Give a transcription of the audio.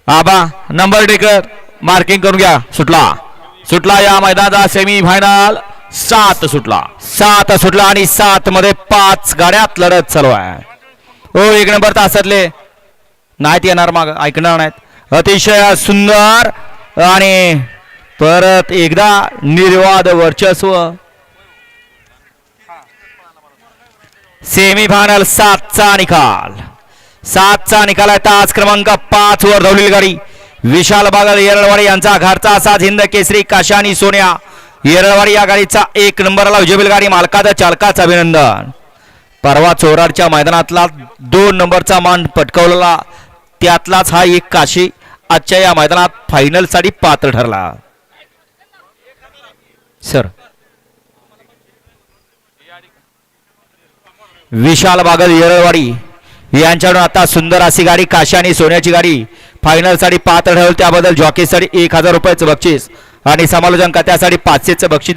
आबा number taker marking करून घ्या. सुटला या मैदानाचा सेमी फायनल 7 सुटला आणि 7 मध्ये 5 गाड्यात लढत चालू आहे. हो 1 नंबर तासातले नाहीत येणार माग ऐकणार नाहीत. अतिशय सुंदर आणि परत एकदा निर्वाद वर्चस्व. सेमी फायनल 7चा निकाल आहे. तास क्रमांक 5 वर धावलेली गाडी विशाल बागल येरळवाडी यांचा घरचा साज हिंद केसरी काशा आणि सोन्या येरळवाडी या गाडीचा 1 नंबरला विजयबेल गाडी मालकाचं चालकाचं अभिनंदन. परवा चोराडच्या मैदानातला 2 नंबरचा मान पटकावलेला त्यातलाच हा एक काशी आजच्या या मैदानात फायनल साठी पात्र ठरला. सर विशाल बागल येरळवाडी यांच्याकडून आता सुंदर अशी गाडी काशी आणि सोन्याची गाडी फायनल साठी पात्र ठरवली. त्याबद्दल जॉकीसाठी 1000 रुपयाचं बक्षीस आणि समालोचन त्यासाठी 500चं बक्षीस